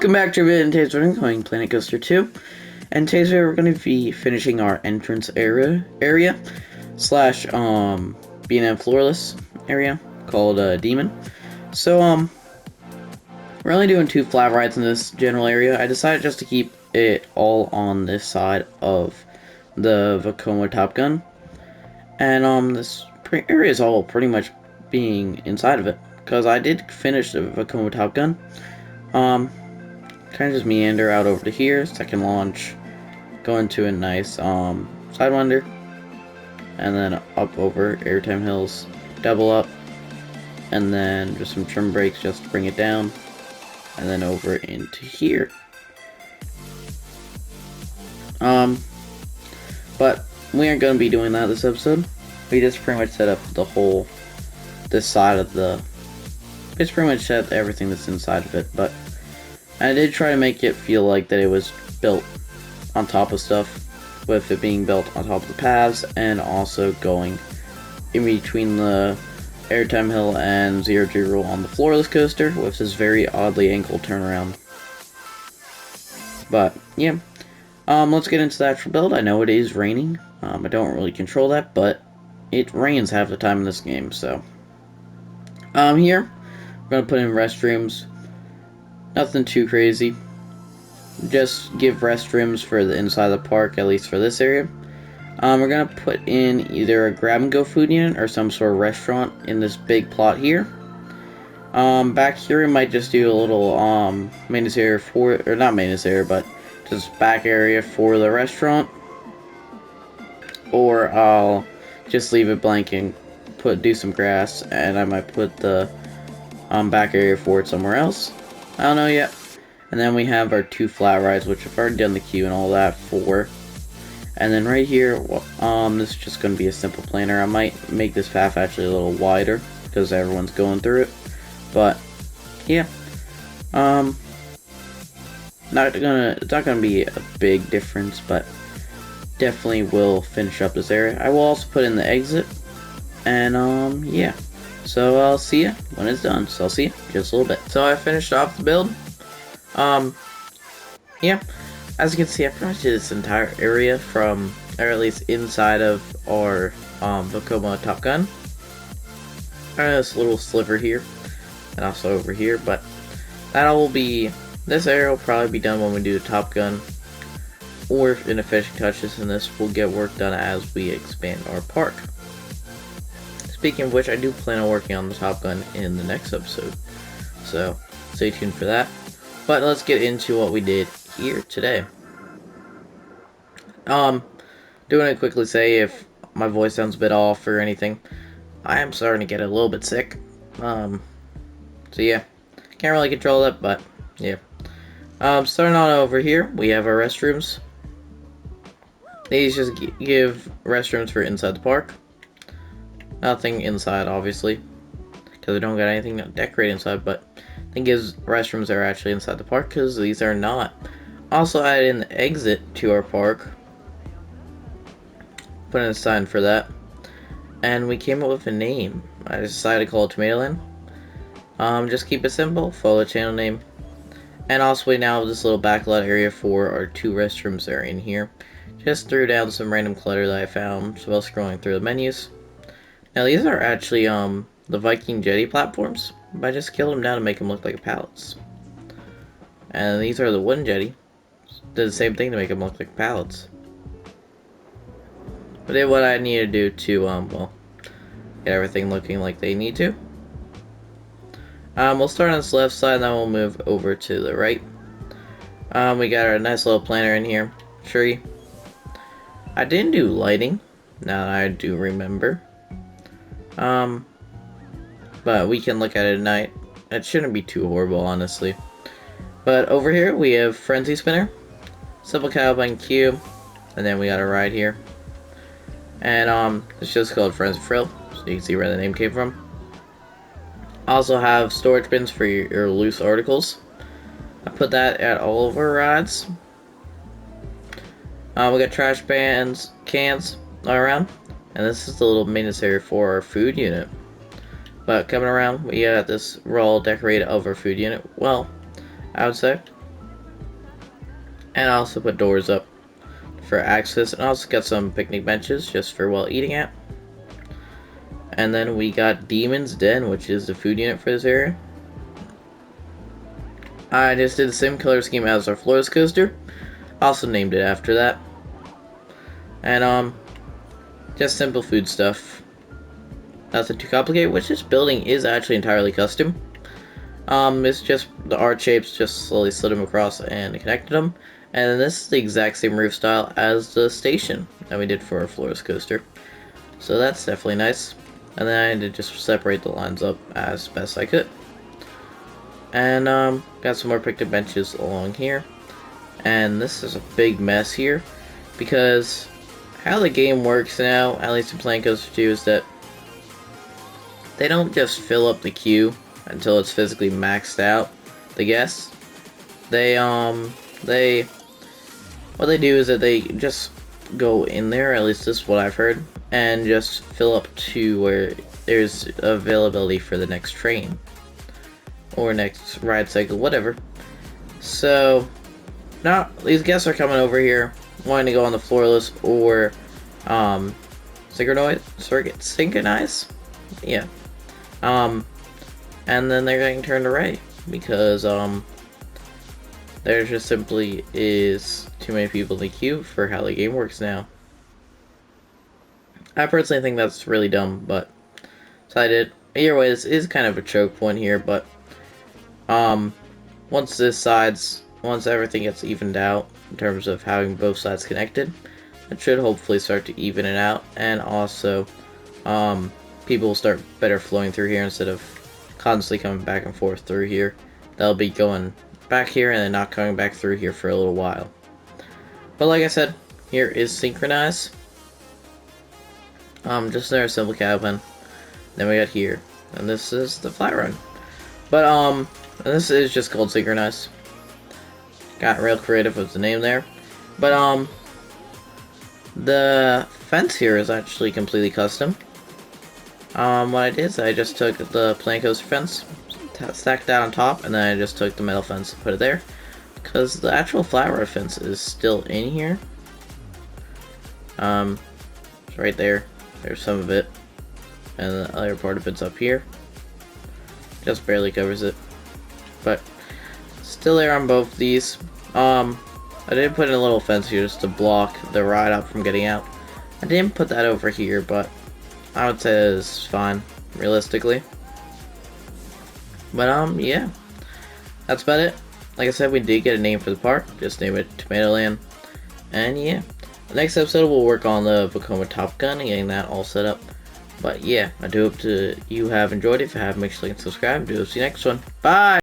Welcome back to a video. Today's we're playing Planet Coaster 2, and today's video we're going to be finishing our entrance area slash being a floorless area called Demon. So we're only doing 2 flat rides in this general area. I decided just to keep it all on this side of the Vekoma Top Gun, and this area is all pretty much being inside of it because I did finish the Vekoma Top Gun. Kind of just meander out over to here, second launch, go into a nice sidewinder, and then up over airtime hills, double up, and then just some trim brakes just to bring it down, and then over into here. But we aren't going to be doing that this episode. We just pretty much set up the whole, this side of the, it's pretty much set everything that's inside of it, but I did try to make it feel like that it was built on top of stuff, with it being built on top of the paths, and also going in between the airtime hill and 0G rule on the floorless coaster, with this very oddly angled turnaround. But, yeah. Let's get into the actual build. I know it is raining. I don't really control that, but it rains half the time in this game, so. Here, we're going to put in restrooms. Nothing too crazy. Just give restrooms for the inside of the park, at least for this area. We're going to put in either a grab-and-go food unit or some sort of restaurant in this big plot here. Back here, we might just do a little maintenance area for, or not maintenance area, but just back area for the restaurant. Or I'll just leave it blank and do some grass, and I might put the back area for it somewhere else. I don't know yet. And then we have our 2 flat rides, which I've already done the queue and all that for. And then right here, this is just going to be a simple planner. I might make this path actually a little wider because everyone's going through it. But yeah, it's not gonna be a big difference, but definitely will finish up this area. I will also put in the exit, and yeah. So I'll see you when it's done. So I'll see you in just a little bit. So I finished off the build. Yeah. As you can see, I pretty much did this entire area from, or at least inside of our Vekoma Top Gun. This little sliver here, and also over here. But that'll will be, this area will probably be done when we do the Top Gun, or in the finishing touches, and this will get work done as we expand our park. Speaking of which, I do plan on working on the Top Gun in the next episode, so stay tuned for that. But let's get into what we did here today. Doing it quickly, say if my voice sounds a bit off or anything, I am starting to get a little bit sick. So yeah, can't really control that, but yeah. Starting on over here, we have our restrooms. These just give restrooms for inside the park. Nothing inside, obviously, because we don't got anything to decorate inside, but it gives restrooms that are actually inside the park, because these are not. Also added in the exit to our park. Put in a sign for that. And we came up with a name. I decided to call it Tomatoland. Just keep it simple, follow the channel name. And also we now have this little backlot area for our 2 restrooms that are in here. Just threw down some random clutter that I found while scrolling through the menus. Now these are actually the Viking jetty platforms, but I just killed them down to make them look like pallets. And these are the wooden jetty. Did the same thing to make them look like pallets. But did what I needed to do to well, get everything looking like they need to. We'll start on this left side, and then we'll move over to the right. We got our nice little planter in here. Tree. I didn't do lighting, now that I do remember. But we can look at it at night. It shouldn't be too horrible, honestly. But over here, we have Frenzy Spinner, Simple Cowbell Cube, and then we got a ride here. And, it's just called Frenzy Frill, so you can see where the name came from. Also have storage bins for your loose articles. I put that at all of our rides. We got trash cans all around. And this is the little maintenance area for our food unit. But coming around, we got this raw decorated of our food unit. Well, I would say. And I also put doors up for access, and I also got some picnic benches just for while eating at. And then we got Demon's Den, which is the food unit for this area. I just did the same color scheme as our floorless coaster. Also named it after that. And just simple food stuff. Nothing too complicated, which this building is actually entirely custom. It's just the arch shapes, just slowly slid them across and connected them. And then this is the exact same roof style as the station that we did for our floorless coaster. So that's definitely nice. And then I had to just separate the lines up as best I could. And got some more picnic benches along here. And this is a big mess here, because how the game works now, at least in Plane Coaster 2, is that they don't just fill up the queue until it's physically maxed out, the guests. What they do is that they just go in there, at least this is what I've heard, and just fill up to where there's availability for the next train or next ride cycle, whatever. So now these guests are coming over here wanting to go on the floorless or synchronize, yeah. And then they're getting turned away because there just simply is too many people in the queue for how the game works now. I personally think that's really dumb, but so I did. Either way, this is kind of a choke point here, but once everything gets evened out in terms of having both sides connected, it should hopefully start to even it out, and also people will start better flowing through here instead of constantly coming back and forth through here. They'll be going back here and then not coming back through here for a little while. But like I said, here is Synchronize. Just another simple cabin. Then we got here, and this is the flat run. But this is just called Synchronize. Got real creative with the name there. But the fence here is actually completely custom. What I did is I just took the Plane Coaster fence, stacked that on top, and then I just took the metal fence and put it there, because the actual flat rod fence is still in here. It's right there. There's some of it, and the other part of it's up here. Just barely covers it, but still there on both these. I did put in a little fence here just to block the ride up from getting out. I didn't put that over here, but I would say it's fine, realistically. But yeah, that's about it. Like I said, we did get a name for the park. Just name it Tomatoland. And yeah, the next episode we'll work on the Vekoma Top Gun and getting that all set up. But yeah, I do hope you have enjoyed it. If you have, make sure you can subscribe. Do see you next one. Bye!